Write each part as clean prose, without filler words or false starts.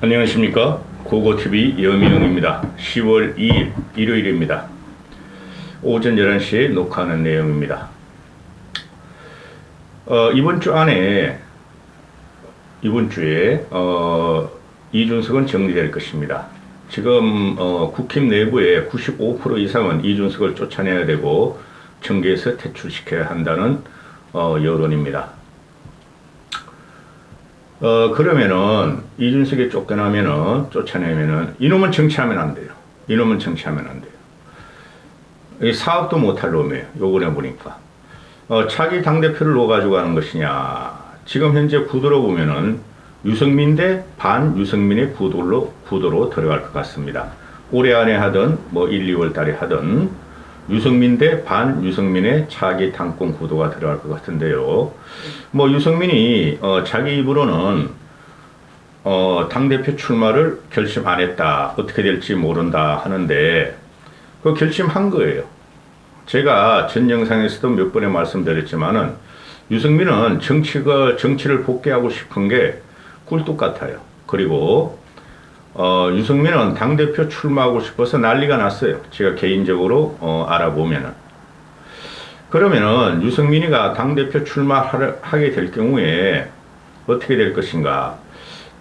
안녕하십니까. 고고TV 여미영입니다. 10월 2일 일요일입니다. 오전 11시에 녹화하는 내용입니다. 이번 주에 이준석은 정리될 것입니다. 지금 국힘 내부의 95% 이상은 이준석을 쫓아내야 되고 정계에서 퇴출시켜야 한다는 여론입니다. 그러면은 이준석이 쫓아내면은 이놈은 정치하면 안 돼요. 이놈은 정치하면 안 돼요. 이 사업도 못할 놈이에요. 요번에 보니까 차기 당대표를 놓아가지고 하는 것이냐. 지금 현재 구도로 보면은 유승민 대 반유승민의 구도로 들어갈 것 같습니다. 올해 안에 하든 1, 2월 달에 하든 유승민 대 반유승민의 차기 당권 구도가 들어갈 것 같은데요. 유승민이 자기 입으로는 당대표 출마를 결심 안 했다. 어떻게 될지 모른다 하는데 그 결심한 거예요. 제가 전 영상에서도 몇 번에 말씀드렸지만은 유승민은 정치를 복귀하고 싶은 게 꿀뚝 같아요. 그리고 유승민은 당대표 출마하고 싶어서 난리가 났어요. 제가 개인적으로 알아보면은. 그러면은 유승민이가 당대표 출마하게 될 경우에 어떻게 될 것인가.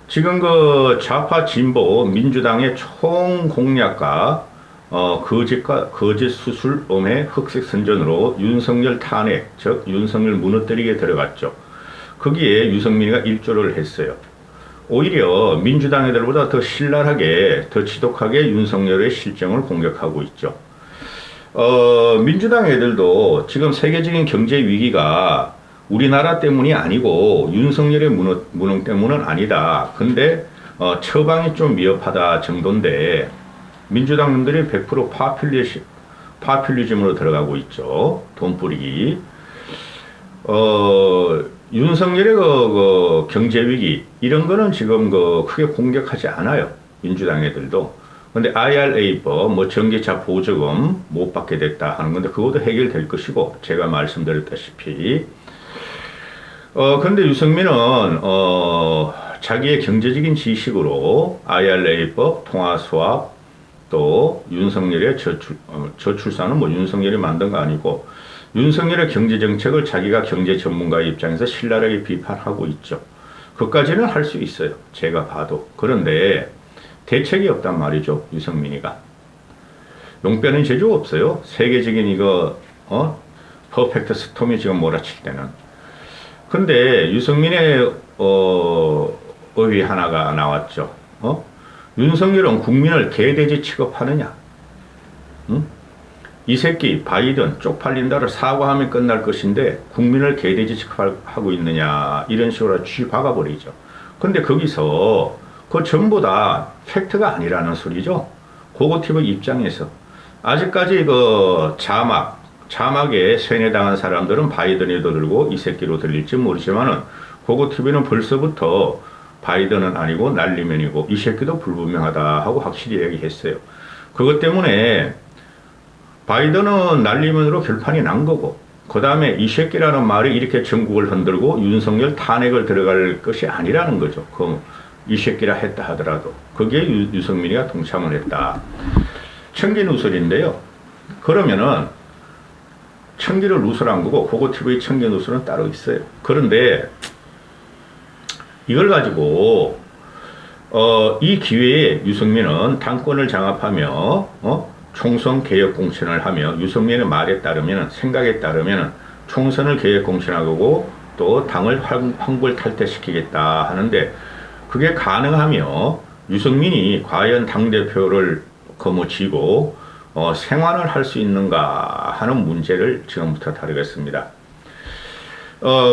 지금 그 좌파 진보 민주당의 총 공약과 거짓 수술엄의 흑색 선전으로 윤석열 탄핵, 즉 윤석열 무너뜨리게 들어갔죠. 거기에 유승민이가 일조를 했어요. 오히려 민주당 애들보다 더 신랄하게, 더 지독하게 윤석열의 실정을 공격하고 있죠. 민주당 애들도 지금 세계적인 경제 위기가 우리나라 때문이 아니고 윤석열의 무능 때문은 아니다. 근데 처방이 좀 미흡하다 정도인데 민주당 놈들이 100% 파퓰리즘으로 들어가고 있죠. 돈 뿌리기. 윤석열의 그 경제 위기 이런 거는 지금 크게 공격하지 않아요. 민주당 애들도. 근데 IRA법 전기차 보조금 못 받게 됐다 하는 건데 그것도 해결될 것이고 제가 말씀드렸다시피 근데 유승민은 자기의 경제적인 지식으로 IRA법 통화수합 또 윤석열의 저출산은 윤석열이 만든 거 아니고 윤석열의 경제정책을 자기가 경제 전문가의 입장에서 신랄하게 비판하고 있죠. 그것까지는 할 수 있어요. 제가 봐도. 그런데 대책이 없단 말이죠. 유승민이가. 용빼는 재주가 없어요. 세계적인 퍼펙트 스톰이 지금 몰아칠 때는. 근데 유승민의 의의 하나가 나왔죠. 윤석열은 국민을 개돼지 취급하느냐. 응? 이 새끼 바이든 쪽팔린다를 사과하면 끝날 것인데 국민을 개돼지 취급하고 있느냐 이런 식으로 쥐박아버리죠. 근데 거기서 그 전부 다 팩트가 아니라는 소리죠. 고고TV 입장에서 아직까지 자막에 세뇌당한 사람들은 바이든에도 들고 이 새끼로 들릴지 모르지만은 고고TV는 벌써부터 바이든은 아니고 날리면이고 이 새끼도 불분명하다 하고 확실히 얘기했어요. 그것 때문에 바이든은 날리면으로 결판이 난 거고 그 다음에 이 새끼라는 말이 이렇게 전국을 흔들고 윤석열 탄핵을 들어갈 것이 아니라는 거죠. 이 새끼라 했다 하더라도 거기에 유승민이가 동참을 했다. 청기누설인데요. 그러면은 청기를 누설한 거고 고고TV의 청기누설은 따로 있어요. 그런데 이걸 가지고 이 기회에 유승민은 당권을 장악하며 총선 개혁 공천을 하며 유승민의 말에 따르면 생각에 따르면 총선을 개혁 공천하고 또 당을 황골 탈퇴시키겠다 하는데 그게 가능하며 유승민이 과연 당대표를 거머쥐고 생활을 할 수 있는가 하는 문제를 지금부터 다루겠습니다.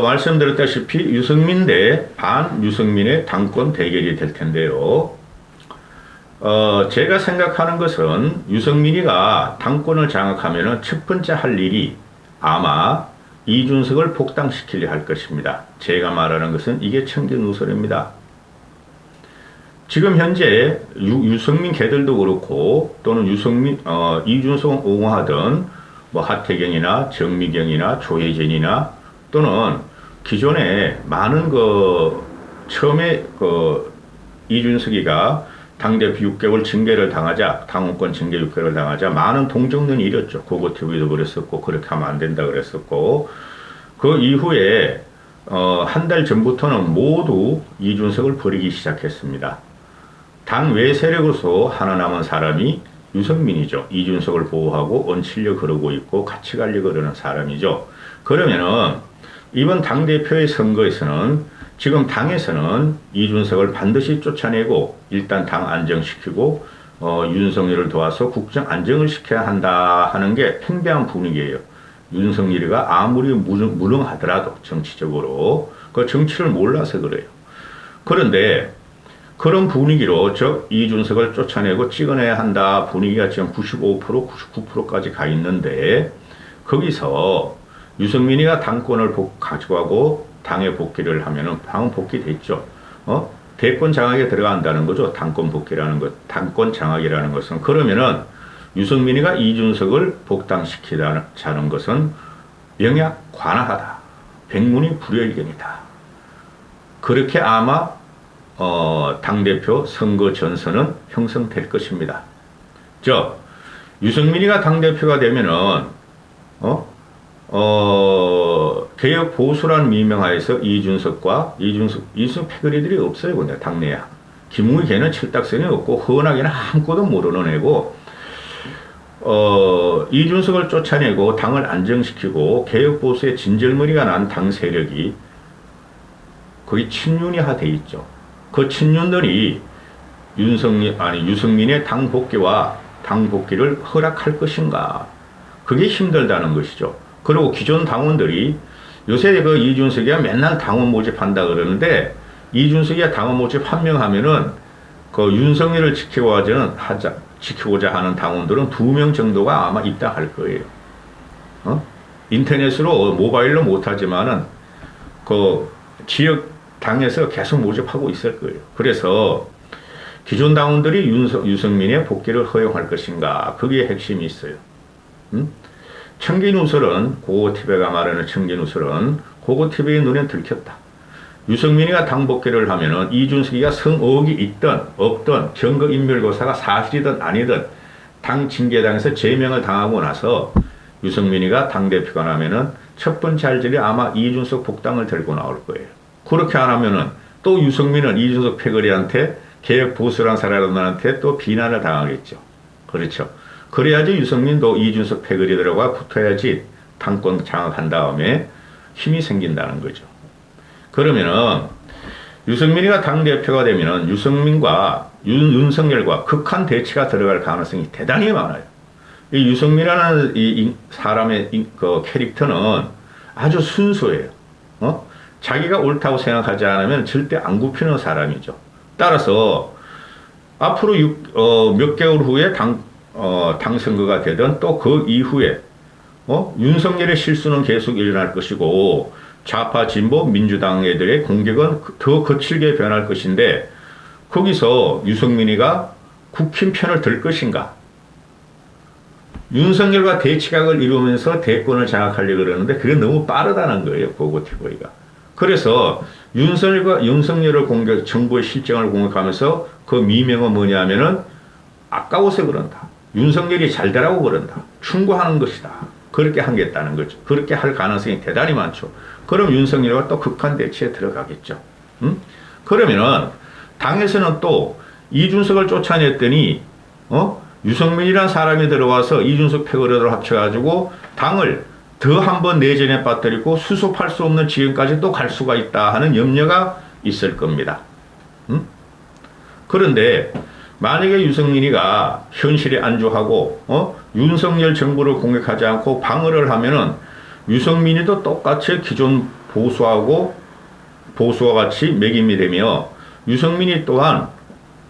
말씀드렸다시피 유승민 대 반유승민의 당권 대결이 될 텐데요. 제가 생각하는 것은 유승민이가 당권을 장악하면 첫 번째 할 일이 아마 이준석을 복당시키려 할 것입니다. 제가 말하는 것은 이게 청기누설입니다. 지금 현재 유승민 개들도 그렇고 또는 이준석을 옹호하던 하태경이나 정미경이나 조혜진이나 또는 기존에 많은 처음에 이준석이가 당대표 6개월 징계를 당하자, 당원권 징계 6개월을 당하자 많은 동정론이 일었죠. 고고TV도 그랬었고 그렇게 하면 안 된다 그랬었고 그 이후에 한 달 전부터는 모두 이준석을 버리기 시작했습니다. 당 외 세력으로서 하나 남은 사람이 유승민이죠. 이준석을 보호하고 얹히려 그러고 있고 같이 가려고 그러는 사람이죠. 그러면은 이번 당대표의 선거에서는 지금 당에서는 이준석을 반드시 쫓아내고 일단 당 안정시키고 윤석열을 도와서 국정 안정을 시켜야 한다 하는 게 팽배한 분위기예요. 윤석열이가 아무리 무능하더라도 정치적으로 그 정치를 몰라서 그래요. 그런데 그런 분위기로 즉 이준석을 쫓아내고 찍어내야 한다 분위기가 지금 95% 99%까지 가 있는데 거기서 유승민이가 당권을 가져가고 당에 복귀를 하면은 당은 복귀됐죠. 대권 장악에 들어간다는 거죠. 당권 복귀라는 것, 당권 장악이라는 것은 그러면은 유승민이가 이준석을 복당시키자는 것은 영약 관화하다. 백문이 불여일견이다. 그렇게 아마 당대표 선거 전선은 형성될 것입니다. 즉 유승민이가 당대표가 되면은 개혁 보수란 미명하에서 이준석 패거리들이 없어요. 근데 당내에 김웅희 걔는 칠딱선이 없고 허은하게는 아무것도 모르는 애고 이준석을 쫓아내고 당을 안정시키고 개혁 보수의 진절머리가 난 당 세력이 거의 친윤이화 돼 있죠. 그 친윤들이 유승민의 당 복귀와 당 복귀를 허락할 것인가? 그게 힘들다는 것이죠. 그리고 기존 당원들이 요새 그 이준석이가 맨날 당원 모집한다 그러는데 이준석이가 당원 모집 한 명 하면은 그 윤석열을 지키고자 하는 당원들은 2명 정도가 아마 입당할 거예요. 인터넷으로 모바일로 못하지만은 그 지역 당에서 계속 모집하고 있을 거예요. 그래서 기존 당원들이 유승민의 복귀를 허용할 것인가? 그게 핵심이 있어요. 청기누설은 고고TV가 말하는 청기누설은 고고TV의 눈에 들켰다. 유승민이가 당 복귀를 하면은 이준석이가 성의혹이 있든 없든 증거인멸고사가 사실이든 아니든 당 징계당에서 제명을 당하고 나서 유승민이가 당대표가 나면은 첫 번째 할 일이 아마 이준석 복당을 들고 나올 거예요. 그렇게 안 하면은 또 유승민은 이준석 패거리한테 개혁 보수란 사람들한테 또 비난을 당하겠죠. 그렇죠. 그래야지 유승민도 이준석 패거리들과 붙어야지 당권 장악한 다음에 힘이 생긴다는 거죠. 그러면은 유승민이가 당대표가 되면은 유승민과 윤석열과 극한 대치가 들어갈 가능성이 대단히 많아요. 이 유승민이라는 이 사람의 그 캐릭터는 아주 순수해요. 자기가 옳다고 생각하지 않으면 절대 안 굽히는 사람이죠. 따라서 앞으로 몇 개월 후에 당 선거가 되든 또 그 이후에 윤석열의 실수는 계속 일어날 것이고 좌파 진보 민주당 애들의 공격은 더 거칠게 변할 것인데 거기서 유승민이가 국힘 편을 들 것인가? 윤석열과 대치각을 이루면서 대권을 장악하려고 그러는데 그게 너무 빠르다는 거예요. 고고TV가. 그래서 윤석열을 공격, 정부의 실정을 공격하면서 그 미명은 뭐냐면은 아까워서 그런다. 윤석열이 잘 되라고 그런다. 충고하는 것이다. 그렇게 하겠다는 거죠. 그렇게 할 가능성이 대단히 많죠. 그럼 윤석열과 또 극한 대치에 들어가겠죠. 그러면은 당에서는 또 이준석을 쫓아냈더니 유승민이라는 사람이 들어와서 이준석 패거리를 합쳐가지고 당을 더 한 번 내전에 빠뜨리고 수습할 수 없는 지경까지 또 갈 수가 있다 하는 염려가 있을 겁니다. 그런데 만약에 유승민이가 현실에 안주하고 윤석열 정부를 공격하지 않고 방어를 하면은 유승민이도 똑같이 기존 보수와 같이 매김이 되며 유승민이 또한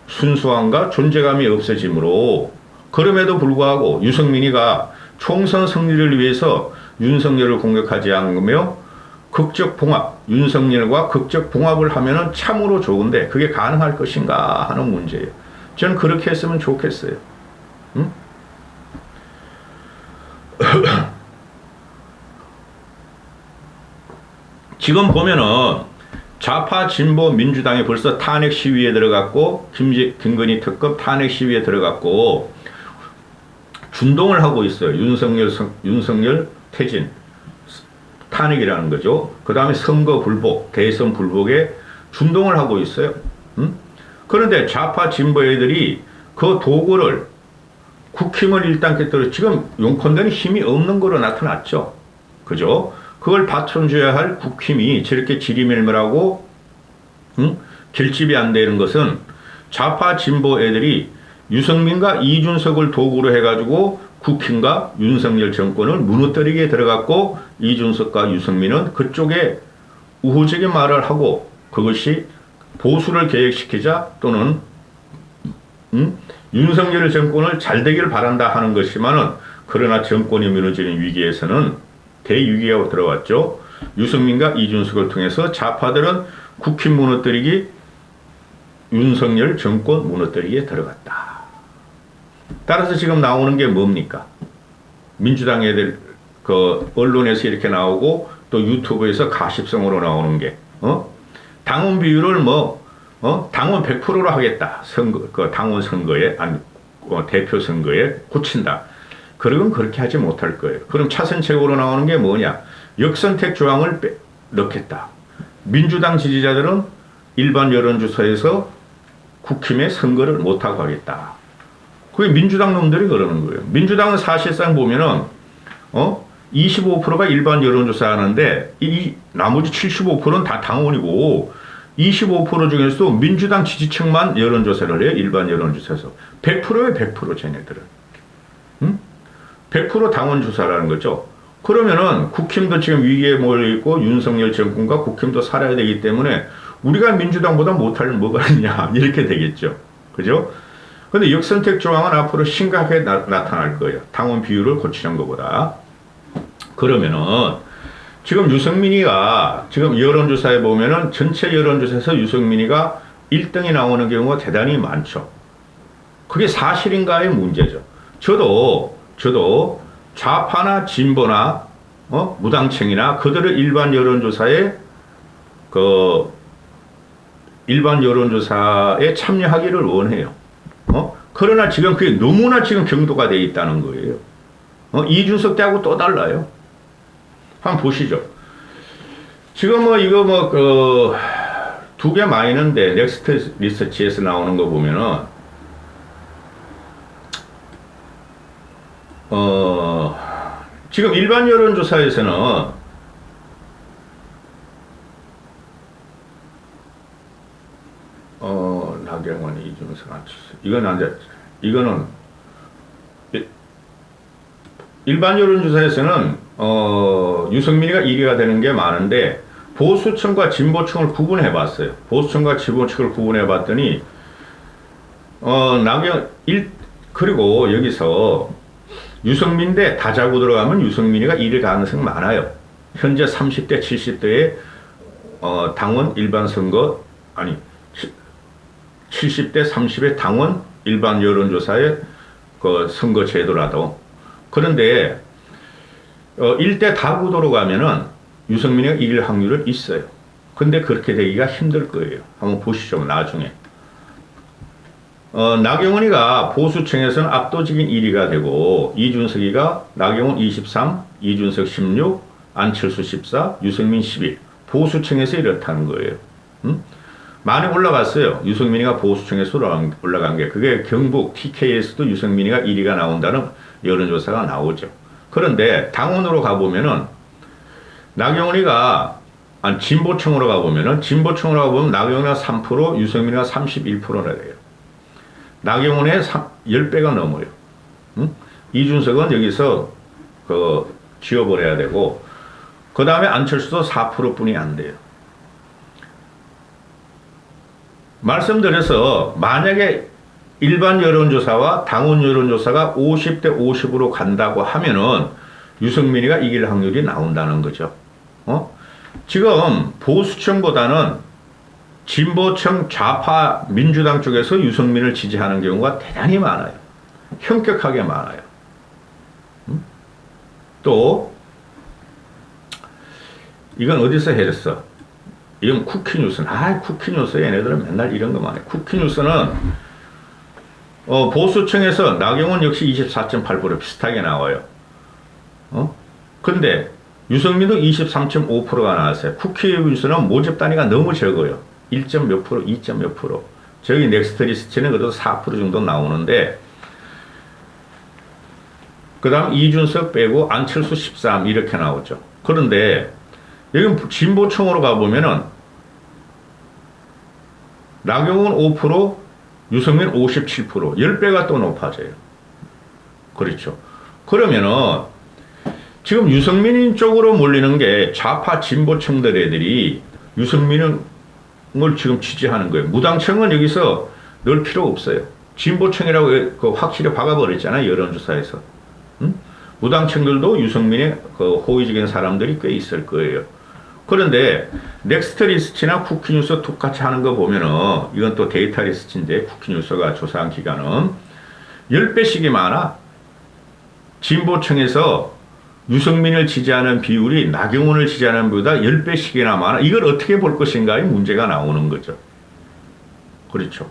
순수함과 존재감이 없어지므로 그럼에도 불구하고 유승민이가 총선 승리를 위해서 윤석열을 공격하지 않으며 극적 봉합, 윤석열과 극적 봉합을 하면은 참으로 좋은데 그게 가능할 것인가 하는 문제예요. 저는 그렇게 했으면 좋겠어요. 지금 보면은 좌파 진보 민주당이 벌써 탄핵 시위에 들어갔고 김건희 특검 탄핵 시위에 들어갔고 준동을 하고 있어요. 윤석열 퇴진 탄핵이라는 거죠. 그 다음에 선거 불복, 대선 불복에 준동을 하고 있어요. 그런데 좌파 진보 애들이 그 도구를 국힘을 일단 깼더니 지금 용컨대는 힘이 없는 거로 나타났죠. 그죠? 그걸 받쳐줘야 할 국힘이 저렇게 지리멸멸하고 결집이 안 되는 것은 좌파 진보 애들이 유승민과 이준석을 도구로 해가지고 국힘과 윤석열 정권을 무너뜨리게 들어갔고 이준석과 유승민은 그쪽에 우호적인 말을 하고 그것이 보수를 계획시키자 또는 윤석열 정권을 잘 되기를 바란다 하는 것이지만은 그러나 정권이 무너지는 위기에서는 대위기가 들어왔죠. 유승민과 이준석을 통해서 좌파들은 국힘 무너뜨리기 윤석열 정권 무너뜨리기에 들어갔다. 따라서 지금 나오는 게 뭡니까? 민주당 애들 그 언론에서 이렇게 나오고 또 유튜브에서 가십성으로 나오는 게 당원 비율을 당원 100%로 하겠다. 선거 그 당원 선거에 대표 선거에 고친다. 그러면 그렇게 하지 못할 거예요. 그럼 차선책으로 나오는 게 뭐냐? 역선택 조항을 넣겠다. 민주당 지지자들은 일반 여론조사에서 국힘의 선거를 못하고 하겠다. 그게 민주당 놈들이 그러는 거예요. 민주당은 사실상 보면은 25%가 일반 여론조사 하는데 이 나머지 75%는 다 당원이고 25% 중에서도 민주당 지지층만 여론조사를 해요. 일반 여론조사에서. 100%에 100% 쟤네들은. 100% 당원 조사라는 거죠. 그러면은 국힘도 지금 위기에 몰려있고 윤석열 정권과 국힘도 살아야 되기 때문에 우리가 민주당보다 못할 뭐가 있냐 이렇게 되겠죠. 그죠? 근데 역선택 조항은 앞으로 심각하게 나타날 거예요. 당원 비율을 고치는 것보다. 그러면은 지금 유승민이가 지금 여론조사에 보면은 전체 여론조사에서 유승민이가 1등이 나오는 경우가 대단히 많죠. 그게 사실인가의 문제죠. 저도 좌파나 진보나 무당층이나 그들의 일반 여론조사에 참여하기를 원해요. 그러나 지금 그게 너무나 지금 경도가 돼 있다는 거예요. 이준석 때하고 또 달라요. 한번 보시죠. 지금 이거 두 개 마이너인데 넥스트 리서치에서 나오는 거 보면은 지금 일반 여론조사에서는 나경원, 이준석, 안철수 이거는 일반 여론조사에서는 유승민이가 1위가 되는 게 많은데 보수층과 진보층을 구분해 봤어요. 보수층과 진보층을 구분해 봤더니 그리고 여기서 유승민 대 다자구 들어가면 유승민이가 1위 가능성 많아요. 현재 30대 70대의 당원 일반 선거 70대 30의 당원 일반 여론조사의 그 선거 제도라도. 그런데 1대 다구도로 가면은 유승민이가 이길 확률은 있어요. 근데 그렇게 되기가 힘들 거예요. 한번 보시죠. 나중에. 나경원이가 보수층에서는 압도적인 1위가 되고 이준석이가 나경원 23, 이준석 16, 안철수 14, 유승민 11. 보수층에서 이렇다는 거예요. 많이 올라갔어요. 유승민이가 보수층에서 올라간 게. 그게 경북 TK에서도 유승민이가 1위가 나온다는 여론조사가 나오죠. 그런데 당원으로 가보면은 나경원이가 진보층으로 가보면 나경원이가 3%, 유승민이가 31%나 돼요. 나경원의 10배가 넘어요. 이준석은 여기서 지워버려야 되고 그 다음에 안철수도 4%뿐이 안 돼요. 말씀드려서 만약에 일반 여론조사와 당원 여론조사가 50대 50으로 간다고 하면은 유승민이가 이길 확률이 나온다는 거죠. 지금 보수층보다는 진보층 좌파 민주당 쪽에서 유승민을 지지하는 경우가 대단히 많아요. 현격하게 많아요. 또 이건 어디서 해줬어? 이건 쿠키뉴스. 쿠키뉴스. 얘네들은 맨날 이런 것만 해. 쿠키뉴스는, 보수층에서 나경원 역시 24.8% 비슷하게 나와요. 근데 유승민도 23.5%가 나왔어요. 쿠키뉴스는 모집 단위가 너무 적어요. 1점 몇 프로, 2점 몇 프로. 저기 넥스트리스트는 그래도 4% 정도 나오는데, 그 다음 이준석 빼고 안철수 13 이렇게 나오죠. 그런데 여기 진보층으로 가보면은 나경원 5%, 유승민 57%, 10배가 또 높아져요. 그렇죠. 그러면은 지금 유승민 쪽으로 몰리는 게 좌파 진보층들 애들이 유승민을 지금 지지하는 거예요. 무당층은 여기서 넣을 필요 없어요. 진보층이라고 확실히 박아버렸잖아요. 여론조사에서. 무당층들도 유승민의 호의적인 사람들이 꽤 있을 거예요. 그런데 넥스트리스트나 쿠키뉴스 똑같이 하는 거 보면은 이건 또 데이터 리스트인데 쿠키뉴스가 조사한 기간은 10배씩이 많아. 진보층에서 유승민을 지지하는 비율이 나경원을 지지하는 비율보다 10배씩이나 많아. 이걸 어떻게 볼 것인가의 문제가 나오는 거죠. 그렇죠.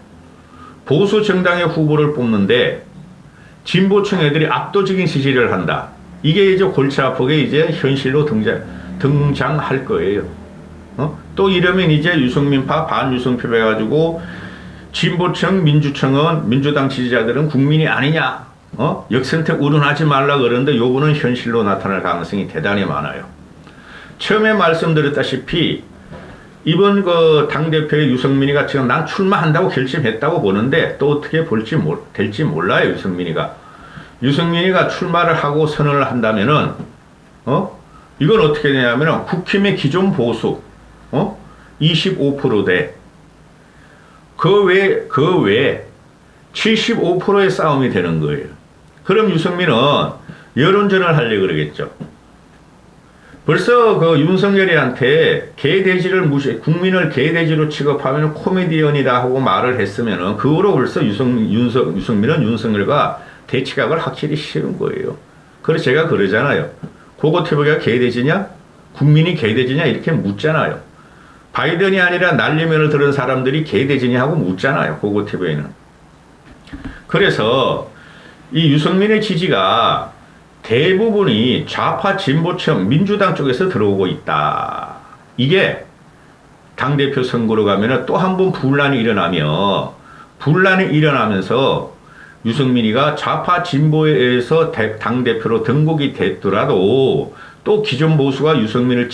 보수 정당의 후보를 뽑는데 진보층 애들이 압도적인 지지를 한다. 이게 이제 골치 아프게 이제 현실로 등장할 거예요. 또 이러면 이제 유승민파 반유승표 해가지고 진보층 민주층은 민주당 지지자들은 국민이 아니냐. 역선택 운운하지 말라 그러는데 요거는 현실로 나타날 가능성이 대단히 많아요. 처음에 말씀드렸다시피 이번 당대표의 유승민이가 지금 난 출마한다고 결심했다고 보는데 또 어떻게 될지 몰라요. 유승민이가 출마를 하고 선언을 한다면은 이건 어떻게 되냐면은 국힘의 기존 보수 25%대 그 외에 75%의 싸움이 되는 거예요. 그럼 유승민은 여론전을 하려고 그러겠죠. 벌써 윤석열이한테 개돼지를 국민을 개돼지로 취급하면 코미디언이다 하고 말을 했으면은 그거로 벌써 유승민은 윤석열과 대치각을 확실히 씌운 거예요. 그래서 제가 그러잖아요. 고고티브가 개돼지냐? 국민이 개돼지냐? 이렇게 묻잖아요. 바이든이 아니라 날리면을 들은 사람들이 개돼지냐 하고 묻잖아요. 고고티브에는. 그래서 이 유승민의 지지가 대부분이 좌파 진보층 민주당 쪽에서 들어오고 있다. 이게 당대표 선거로 가면 또 한 번 분란이 일어나면서 유승민이가 좌파 진보에서 당대표로 등극이 됐더라도 또 기존 보수가 유승민을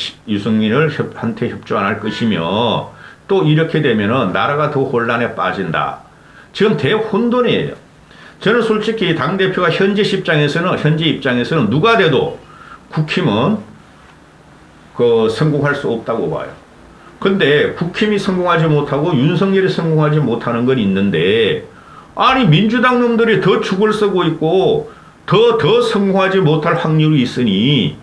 한테 협조 안 할 것이며 또 이렇게 되면은 나라가 더 혼란에 빠진다. 지금 대혼돈이에요. 저는 솔직히 당대표가 현재 입장에서는 누가 돼도 국힘은 성공할 수 없다고 봐요. 근데 국힘이 성공하지 못하고 윤석열이 성공하지 못하는 건 있는데 아니 민주당 놈들이 더 죽을 쓰고 있고 더 성공하지 못할 확률이 있으니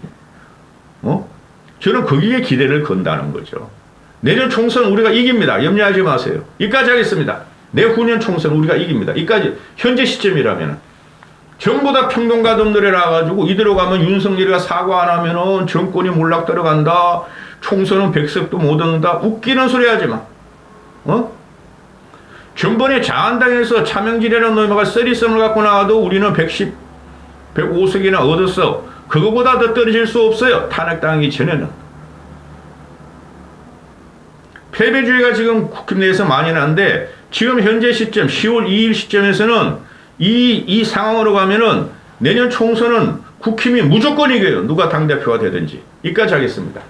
저는 거기에 기대를 건다는 거죠. 내년 총선 우리가 이깁니다. 염려하지 마세요. 이까지 하겠습니다. 내후년 총선 우리가 이깁니다. 이까지 현재 시점이라면 전부 다 평론가들이 나와가지고 이대로 가면 윤석열이가 사과 안 하면은 정권이 몰락 들어간다. 총선은 백석도 못 얻는다. 웃기는 소리 하지 마. 전번에 자한당에서 차명진이라는 놈이 쓰리썸을 갖고 나와도 우리는 105석이나 얻었어. 그거보다 더 떨어질 수 없어요. 탄핵당하기 전에는. 패배주의가 지금 국힘 내에서 많이 나는데 지금 현재 시점 10월 2일 시점에서는 이 상황으로 가면은 내년 총선은 국힘이 무조건 이겨요. 누가 당대표가 되든지. 이까지 하겠습니다.